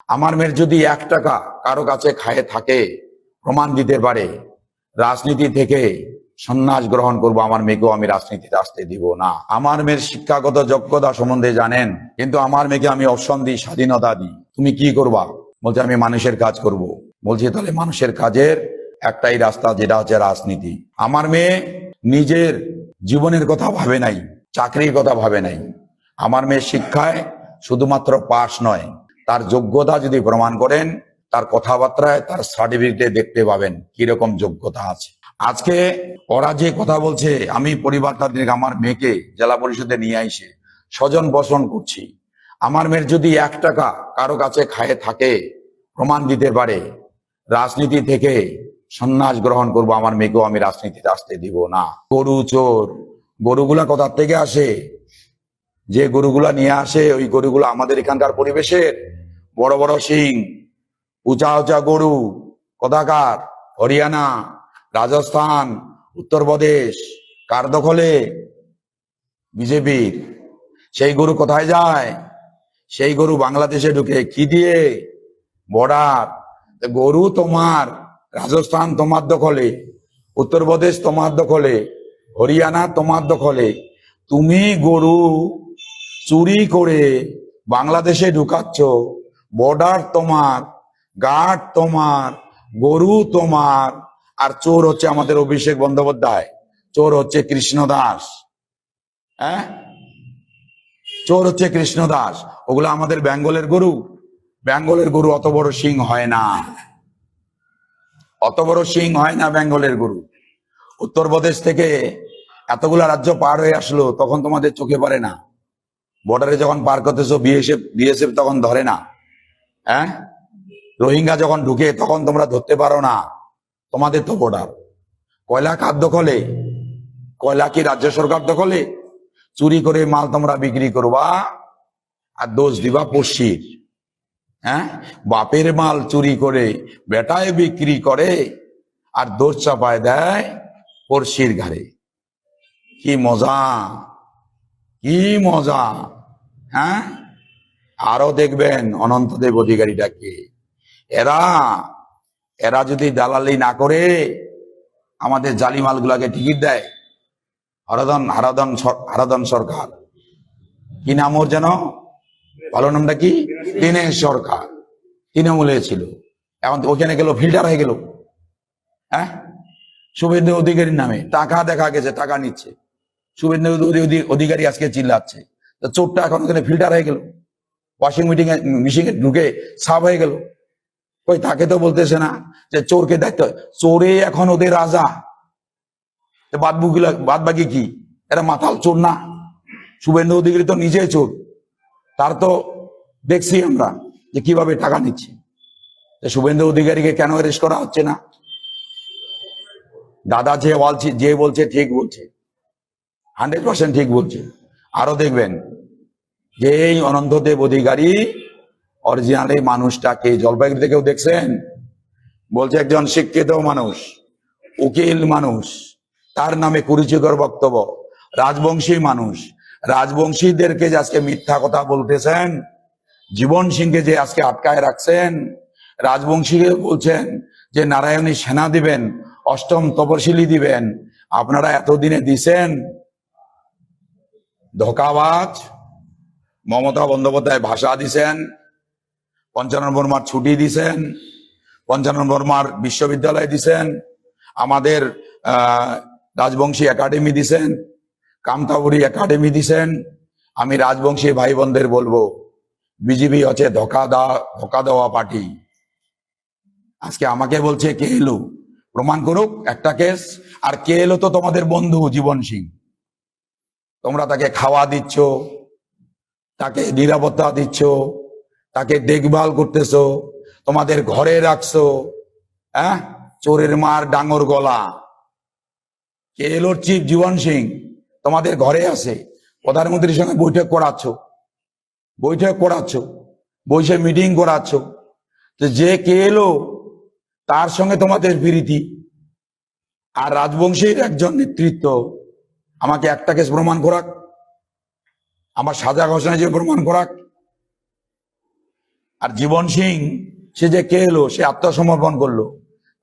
আমার মেয়ের যদি 1 টাকা কারো কাছে খায়ে থাকে, প্রমাণ দিতে পারে, রাজনীতি থেকে সন্ন্যাস গ্রহণ করব, আমার মেয়েকেও আমি রাজনীতিতে আসতে দিব না। আমার মেয়ের শিক্ষাগত যোগ্যতা সম্বন্ধে জানেন, কিন্তু আমার মেয়েকে আমি অপশন দিই, স্বাধীনতা দিই, তুমি কি করবা? বলছে আমি মানুষের কাজ করব। বলছি তাহলে মানুষের কাজের একটাই রাস্তা, যেটা হচ্ছে রাজনীতি। আমার মেয়ে নিজের জীবনের কথা ভাবে নাই, চাকরির কথা ভাবে নাই। আমার মেয়ে শিক্ষায় শুধুমাত্র পাস নয়, তার যোগ্যতা যদি প্রমাণ করেন, তার কথাবার্তায়, তার সার্টিফিকেটে দেখতে পাবেন কিরকম যোগ্যতা আছে। আজকে ওরা যে কথা বলছে, আমি পরিবারটা থেকে আমার মেয়েকে জেলা পরিষদে নিয়ে আইসে স্বজন পোষণ করছি। আমার মেয়ের যদি 1 টাকা কারো কাছে খায়ে থাকে, প্রমাণ দিতে পারে, রাজনীতি থেকে সন্ন্যাস গ্রহণ করব, আমার মেয়েকেও আমি রাজনীতিতে আসতে দিব না। গরু চোর, গরুগুলা কোথা থেকে আসে? যে গরুগুলা নিয়ে আসে, ওই গরুগুলো আমাদের এখানকার পরিবেশের বড় বড় শিং, উঁচা উঁচা গরু কোথাকার? হরিয়ানা, রাজস্থান, উত্তরপ্রদেশ। কার দখলে? বিজেপির। সেই গরু কোথায় যায়? সেই গরু বাংলাদেশে ঢুকে কি দিয়ে? বর্ডার। গরু তোমার রাজস্থান তোমার দখলে, উত্তরপ্রদেশ তোমার দখলে, হরিয়ানা তোমার দখলে। তুমি গরু চুরি করে বাংলাদেশে ঢুকাচ্ছ, বর্ডার তোমার, গার্ড তোমার, গরু তোমার। আর চোর হচ্ছে আমাদের অভিষেক বন্দ্যোপাধ্যায়, চোর হচ্ছে কৃষ্ণ দাস। হ্যাঁ, চোর হচ্ছে কৃষ্ণ দাস। ওগুলো আমাদের বেঙ্গলের গরু। বেঙ্গলের গরু অত বড় সিং হয় না, অত বড় সিং হয় না বেঙ্গলের গরু। উত্তরপ্রদেশ থেকে এতগুলা রাজ্য পার হয়ে আসলো, তখন তোমাদের চোখে পড়ে না? বর্ডারে যখন পার করতেছো, বিএসএফ তখন ধরে না? হ্যাঁ, রোহিঙ্গা যখন ঢুকে তখন তোমরা ধরতে পারো না? তোমাদের তো বর্ডার। কয়লা কার দখলে? কয়লা কি রাজ্য সরকার দখলে? চুরি করে মাল তোমরা বিক্রি করবা আর দোষ দিবা পড়শির। হ্যাঁ, বাপের মাল চুরি করে বেটায় বিক্রি করে আর দোষ চাপায় দেয় পড়শির ঘাড়ে। কি মজা, কি মজা! হ্যাঁ, আরো দেখবেন অনন্তদেব অধিকারীটাকে। এরা এরা যদি দালালি না করে আমাদের জালি মালগুলাকে টিকিট দেয়, হারাধন সরকার, কি নাম ওর যেন, ভালো নামটা কি? দীনেশ সরকার, তৃণমূলে ছিল, এখন ওখানে গেল, ফিল্টার হয়ে গেল। হ্যাঁ, শুভেন্দু অধিকারীর নামে টাকা দেখা গেছে, টাকা নিচ্ছে। শুভেন্দু অধিকারী আজকে চিল্লাচ্ছে, চোরটা এখন ওখানে ফিল্টার হয়ে গেল, ওয়াশিং মেশিনে ঢুকে সাফ হয়ে গেল। ওই তাকে তো বলতেছে না যে চোরকে দেখতে হয়, চোরে এখন ওদের রাজা। বাদ বাকি কি? এরা মাতাল চোর না? শুভেন্দু অধিকারী তো নিজে চোর, তার তো দেখছি আমরা যে কিভাবে টাকা নিচ্ছে। শুভেন্দু অধিকারীকে কেন অ্যারেস্ট করা হচ্ছে না? দাদা যে বলছে ঠিক বলছে, 100% ঠিক বলছে। আরো দেখবেন যে এই অনন্তদেব অধিকারী অরিজিনালি মানুষটাকে, জলপাইগুড়ি থেকেও দেখছেন, বলছে একজন শিক্ষিত মানুষ, উকিল মানুষ, তার নামে কুরুচিকর বক্তব্য, রাজবংশী মানুষ। রাজবংশীদেরকে যে আজকে মিথ্যা কথা বলতেছেন, জীবন সিংকে যে আজকে আটকায় রাখছেন, রাজবংশীকে বলছেন যে নারায়ণী সেনা দিবেন, অষ্টম তপশিলি দিবেন। আপনারা এতদিনে দিছেন। ধোকাবাজ মমতা বন্দ্যোপাধ্যায় ভাষা দিছেন, পঞ্চানন বর্মার ছুটি দিছেন, পঞ্চানন বর্মার বিশ্ববিদ্যালয় দিছেন, আমাদের রাজবংশী একাডেমি দিছেন, কামতাবুরি একাডেমি দিছেন। আমি রাজবংশী ভাই বোনদের বলবো, বিজেপি হচ্ছে ধোকা দেওয়া পার্টি। আজকে আমাকে বলছে কে এলো, প্রমাণ করুক একটা কেস। আর কে এলো তো তোমাদের বন্ধু জীবন সিং। তোমরা তাকে খাওয়া দিচ্ছ, তাকে নিরাপত্তা দিচ্ছ, তাকে দেখভাল করতেছো, তোমাদের ঘরে রাখছো। হ্যাঁ, চোরের মার ডাঙর গলা। কে এলো? চিফ জীবন সিং তোমাদের ঘরে আছে, প্রধানমন্ত্রীর সঙ্গে বৈঠক করাচ্ছ, বসে মিটিং করাচ্ছ। তো যে কে এলো তার সঙ্গে তোমাদের প্রীতি। আর রাজবংশীর একজন নেতৃত্ব, আমাকে একটা কেস প্রমাণ করাক, আমার সাজা ঘোষণা যে প্রমাণ করাক। আর জীবন সিং সে যে কে এলো, সে আত্মসমর্পণ করলো,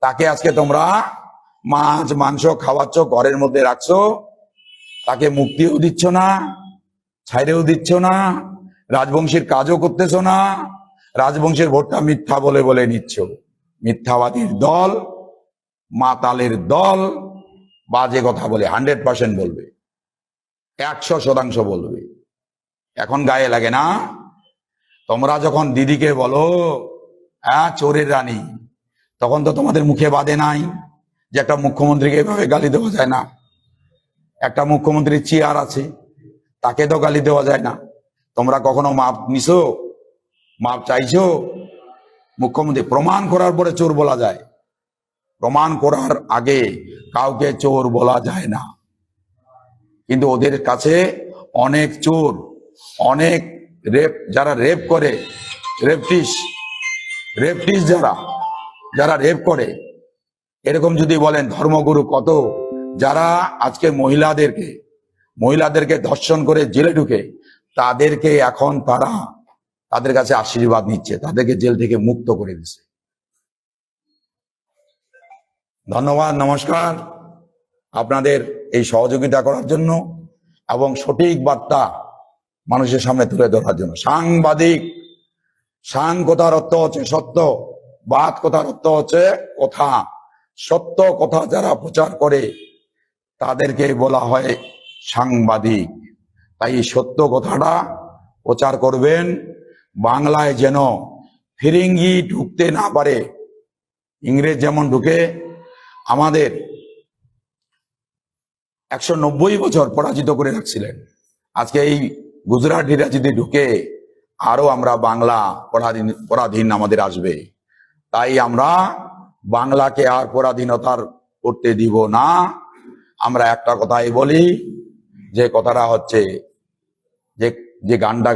তাকে আজকে তোমরা মাছ মাংস খাওয়াচ্ছ, ঘরের মধ্যে রাখছো, তাকে মুক্তিও দিচ্ছ না, ছাইরেও দিচ্ছ না, রাজবংশীর কাজও করতেছ না, রাজবংশের ভোটটা মিথ্যা বলে বলে নিচ্ছ। মিথ্যাবাদীর দল, মাতালের দল, বাজে কথা বলে 100% বলবে, 100% বলবে। এখন গায়ে লাগে না? তোমরা যখন দিদিকে বলো হ্যাঁ চোরের রানী, তখন তো তোমাদের মুখে বাদে নাই যে একটা মুখ্যমন্ত্রীকে এভাবে গালি দেওয়া যায় না। একটা মুখ্যমন্ত্রীর চেয়ার আছে, তাকে তো গালি দেওয়া যায় না। তোমরা কখনো মাপ নিছো? মাপ চাইছো? মুখ্যমন্ত্রী প্রমাণ করার পরে চোর বলা যায়, প্রমাণ করার আগে কাউকে চোর বলা যায় না। কিন্তু ওদের কাছে অনেক চোর, অনেক যারা রেপ করে, রেপটিস যারা রেপ করে, এরকম যদি বলেন ধর্মগুরু কত, যারা আজকে মহিলাদেরকে ধর্ষণ করে জেলে ঢুকে, তাদেরকে এখন তাদের কাছে আশীর্বাদ নিচ্ছে, তাদেরকে জেল থেকে মুক্ত করে দিচ্ছে। ধন্যবাদ, নমস্কার আপনাদের এই সহযোগিতা করার জন্য এবং সঠিক বার্তা মানুষের সামনে তুলে ধরার জন্য। সাং কথার অর্থ হচ্ছে সত্য, বাদ কথার অর্থ হচ্ছে কথা। সত্য কথা যারা প্রচার করে তাদেরকে বলা হয় সাংবাদিক। তাই সত্য কথাটা প্রচার করবেন, বাংলায় যেন ফিরিঙ্গি ঢুকতে না পারে। ইংরেজ যেমন ঢুকে আমাদের 190 বছর পরাজিত করে রাখছিলেন, আজকে এই গুজরাটিরা যদি ঢুকে আরো আমরা বাংলা পরাধীন আমাদের আসবে। তাই আমরা বাংলাকে আর পরাধীনতার করতে দিব না। আমরা একটা কথাই বলি, যে কথাটা হচ্ছে যে গানটা